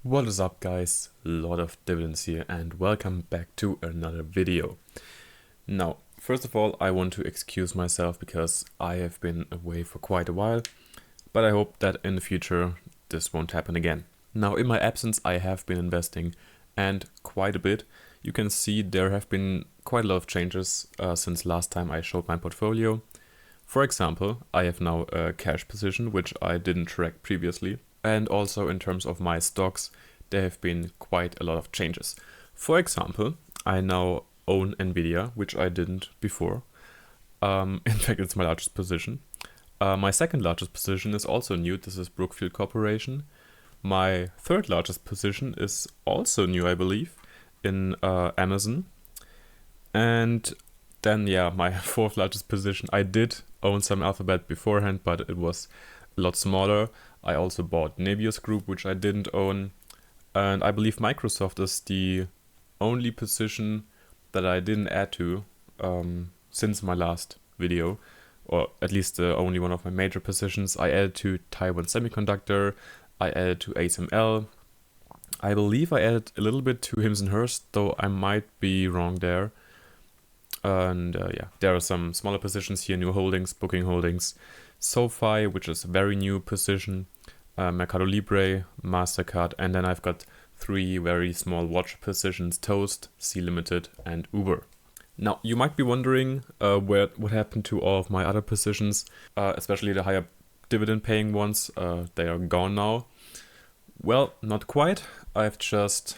What is up, guys? Lot of Dividends here and welcome back to another video. Now, first of all, I want to excuse myself because I have been away for quite a while, but I hope that in the future this won't happen again. Now, in my absence, I have been investing and quite a bit. You can see there have been quite a lot of changes since last time I showed my portfolio. For example, I have now a cash position, which I didn't track previously. And also in terms of my stocks, there have been quite a lot of changes. For example, I now own Nvidia, which I didn't before. In fact, it's my largest position. My second largest position is also new. This is Brookfield Corporation. My third largest position is also new, I believe, in Amazon. And then, my fourth largest position, I did own some Alphabet beforehand, but it was a lot smaller. I also bought Nebius Group, which I didn't own. And I believe Microsoft is the only position that I didn't add to since my last video, or at least the only one of my major positions. I added to Taiwan Semiconductor, I added to ASML. I believe I added a little bit to Hims & Hers, though I might be wrong there. And there are some smaller positions here, new holdings, Booking Holdings, SoFi, which is a very new position, Mercado Libre, MasterCard, and then I've got three very small watch positions, Toast, Sea Limited, and Uber. Now, you might be wondering what happened to all of my other positions, especially the higher dividend paying ones. They are gone now. Well, not quite. I've just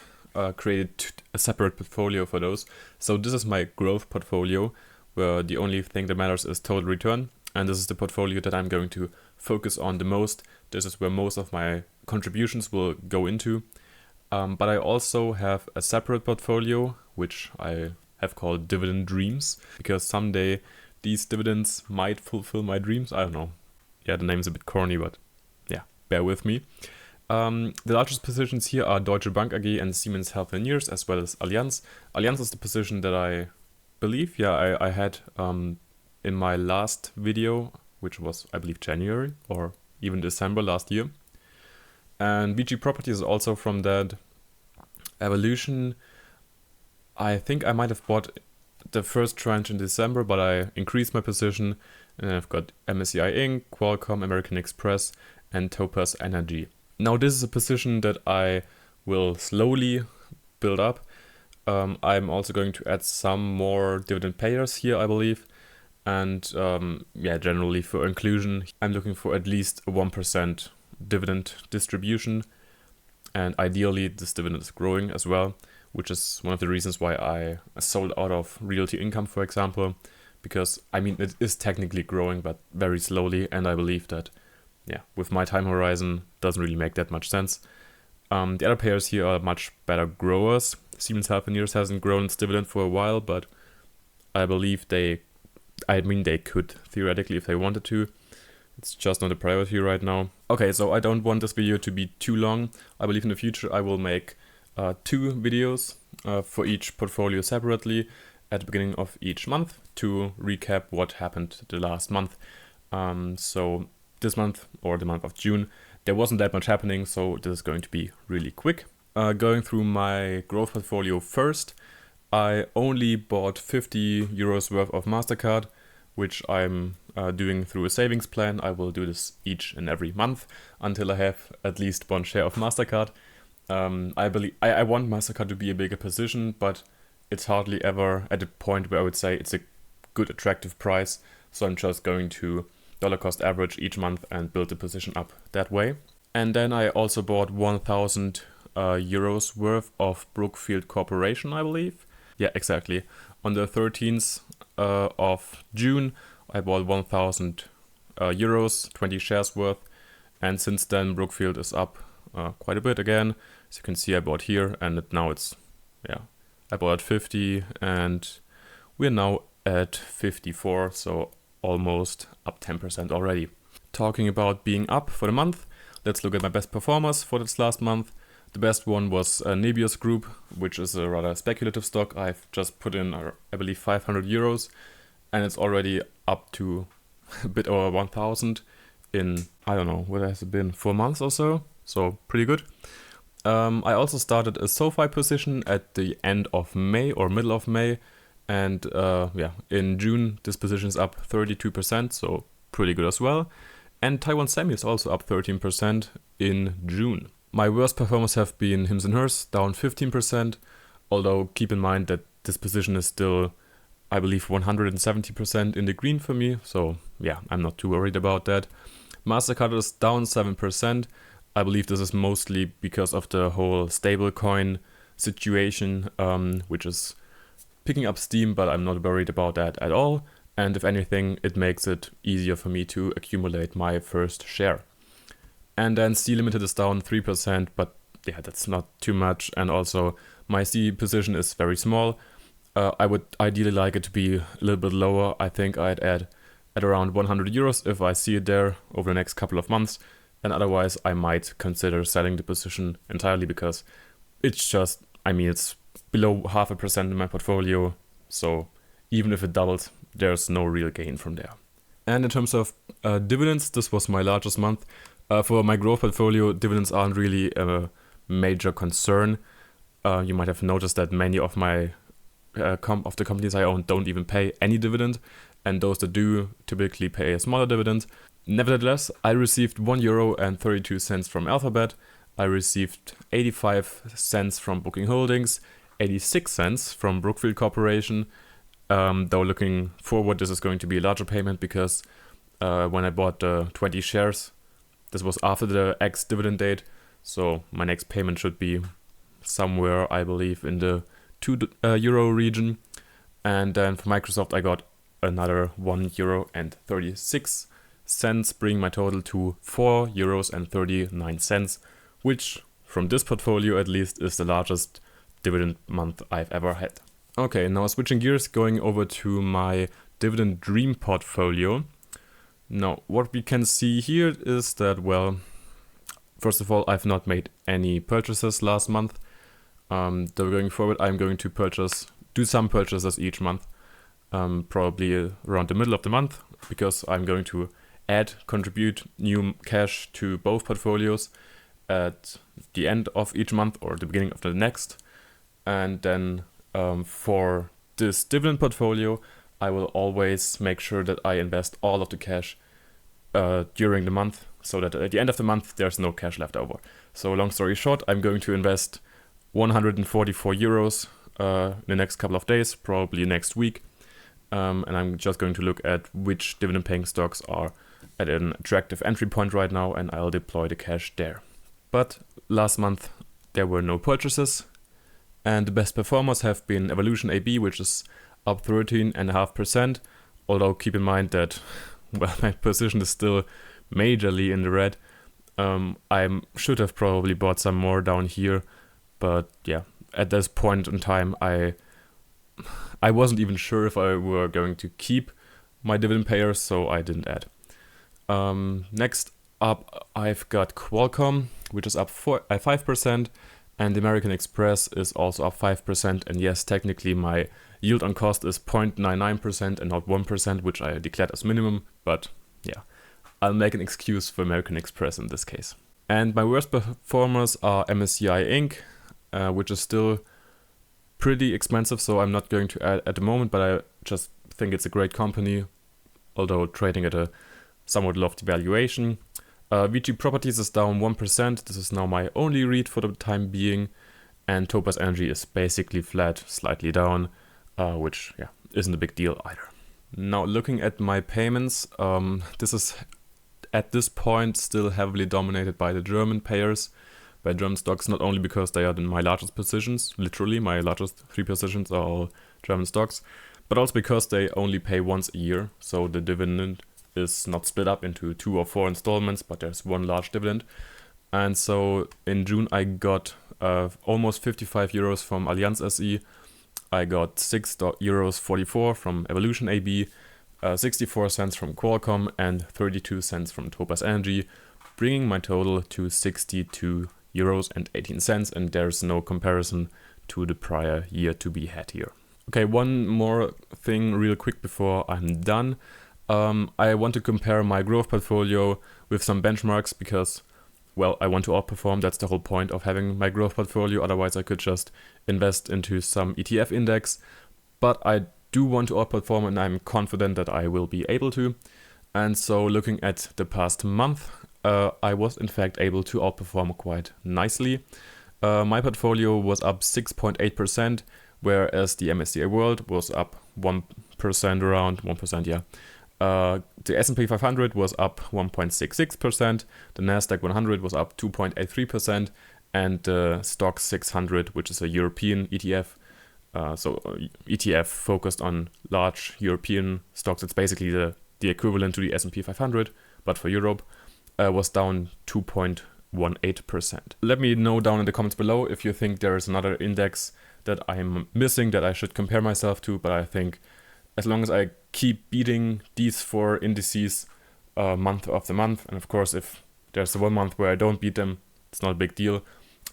created a separate portfolio for those. So this is my growth portfolio, where the only thing that matters is total return. And this is the portfolio that I'm going to focus on the most. This is where most of my contributions will go into. But I also have a separate portfolio, which I have called Dividend Dreams, because someday these dividends might fulfill my dreams. I don't know. Yeah, the name's a bit corny, but yeah, bear with me. The largest positions here are Deutsche Bank AG and Siemens Healthineers, as well as Allianz. Allianz is the position that I believe, I had in my last video, which was, I believe, January or even December last year. And VG Properties is also from that. Evolution, I think I might have bought the first tranche in December, but I increased my position, and I've got MSCI Inc., Qualcomm, American Express, and Topaz Energy. Now, this is a position that I will slowly build up. I'm also going to add some more dividend payers here, I believe. And generally for inclusion, I'm looking for at least a 1% dividend distribution. And ideally, this dividend is growing as well, which is one of the reasons why I sold out of Realty Income, for example. Because, I mean, it is technically growing, but very slowly. And I believe that, with my time horizon, doesn't really make that much sense. The other payers here are much better growers. Siemens Healthineers hasn't grown its dividend for a while, but I believe they could theoretically if they wanted to. It's just not a priority right now. Okay, so I don't want this video to be too long. I believe in the future I will make 2 videos for each portfolio separately at the beginning of each month to recap what happened the last month. So this month, or the month of June, there wasn't that much happening, so this is going to be really quick. Going through my growth portfolio first, I only bought 50 euros worth of MasterCard, which I'm doing through a savings plan. I will do this each and every month until I have at least one share of MasterCard. I want MasterCard to be a bigger position, but it's hardly ever at a point where I would say it's a good, attractive price. So I'm just going to dollar cost average each month and build the position up that way. And then I also bought 1,000 euros worth of Brookfield Corporation, I believe. Yeah, exactly. On the 13th of June, I bought 1,000 euros, 20 shares worth. And since then, Brookfield is up quite a bit again. As you can see, I bought here, and now it's, I bought at 50, and we're now at 54, so almost up 10% already. Talking about being up for the month, let's look at my best performers for this last month. The best one was Nebius Group, which is a rather speculative stock. I've just put in, I believe, 500 euros, and it's already up to a bit over 1,000 in, I don't know, what has it been, 4 months or so? So pretty good. I also started a SoFi position at the end of May or middle of May. And yeah, in June, this position is up 32%, so pretty good as well. And Taiwan Semi is also up 13% in June. My worst performers have been Hims and Hers, down 15%, although keep in mind that this position is still, I believe, 170% in the green for me, so yeah, I'm not too worried about that. Mastercard is down 7%. I believe this is mostly because of the whole stablecoin situation, which is picking up steam, but I'm not worried about that at all. And if anything, it makes it easier for me to accumulate my first share. And then C Limited is down 3%, but yeah, that's not too much. And also my C position is very small. I would ideally like it to be a little bit lower. I think I'd add at around 100 euros if I see it there over the next couple of months. And otherwise, I might consider selling the position entirely because it's just, I mean, it's below 0.5% in my portfolio. So even if it doubles, there's no real gain from there. And in terms of dividends, this was my largest month. For my growth portfolio, dividends aren't really a major concern. You might have noticed that many of my of the companies I own don't even pay any dividend, and those that do typically pay a smaller dividend. Nevertheless, I received €1.32 from Alphabet. I received 85 cents from Booking Holdings, 86 cents from Brookfield Corporation. Though looking forward, this is going to be a larger payment because when I bought 20 shares, this was after the ex-dividend date. So my next payment should be somewhere, I believe, in the €2 region. And then for Microsoft, I got another €1.36, bringing my total to €4.39, which from this portfolio at least is the largest dividend month I've ever had. Okay, now switching gears, going over to my dividend dream portfolio. Now, what we can see here is that, well, first of all, I've not made any purchases last month. Though going forward, I'm going to do some purchases each month, probably around the middle of the month, because I'm going to contribute new cash to both portfolios at the end of each month or the beginning of the next. And then for this dividend portfolio, I will always make sure that I invest all of the cash during the month, so that at the end of the month there's no cash left over. So long story short, I'm going to invest 144 euros in the next couple of days, probably next week. And I'm just going to look at which dividend paying stocks are at an attractive entry point right now, and I'll deploy the cash there. But last month there were no purchases, and the best performers have been Evolution AB, which is up 13.5%. Although keep in mind that, well, my position is still majorly in the red. I should have probably bought some more down here, but yeah, at this point in time, I wasn't even sure if I were going to keep my dividend payers, so I didn't add. Next up, I've got Qualcomm, which is up 5%, and American Express is also up 5%. And yes, technically my yield on cost is 0.99% and not 1%, which I declared as minimum, but yeah, I'll make an excuse for American Express in this case. And my worst performers are MSCI Inc., which is still pretty expensive, so I'm not going to add at the moment, but I just think it's a great company, although trading at a somewhat lofty valuation. VG Properties is down 1%. This is now my only REIT for the time being. And Topaz Energy is basically flat, slightly down, which yeah, isn't a big deal either. Now looking at my payments, this is at this point still heavily dominated by the German payers, by German stocks, not only because they are my largest positions, literally my largest 3 positions are all German stocks, but also because they only pay once a year, so the dividend is not split up into 2 or 4 installments, but there's one large dividend. And so in June I got almost 55 euros from Allianz SE, I got €6.44 from Evolution AB, 64 cents from Qualcomm, and 32 cents from Topaz Energy, bringing my total to €62.18, and there's no comparison to the prior year to be had here. Okay, one more thing real quick before I'm done. I want to compare my growth portfolio with some benchmarks because well, I want to outperform. That's the whole point of having my growth portfolio. Otherwise, I could just invest into some ETF index. But I do want to outperform, and I'm confident that I will be able to. And so looking at the past month, I was in fact able to outperform quite nicely. My portfolio was up 6.8%, whereas the MSCI World was up 1%, around 1%, yeah. The S&P 500 was up 1.66%, the Nasdaq 100 was up 2.83%, and the Stoxx 600, which is a European ETF, ETF focused on large European stocks. It's basically the equivalent to the S&P 500, but for Europe, was down 2.18%. Let me know down in the comments below if you think there is another index that I'm missing that I should compare myself to, but I think as long as I keep beating these 4 indices month after month, and of course if there's 1 month where I don't beat them, it's not a big deal.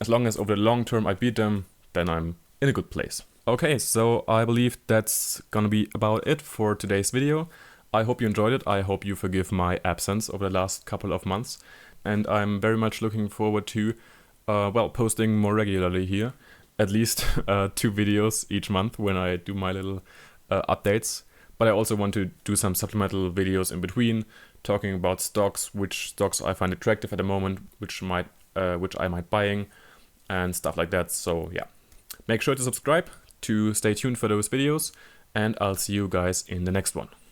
As long as over the long term I beat them, then I'm in a good place. Okay, so I believe that's gonna be about it for today's video. I hope you enjoyed it. I hope you forgive my absence over the last couple of months. And I'm very much looking forward to, posting more regularly here. At least 2 videos each month when I do my little updates. But I also want to do some supplemental videos in between, talking about stocks, which stocks I find attractive at the moment, which I might buying, and stuff like that. So yeah, make sure to subscribe to stay tuned for those videos, and I'll see you guys in the next one.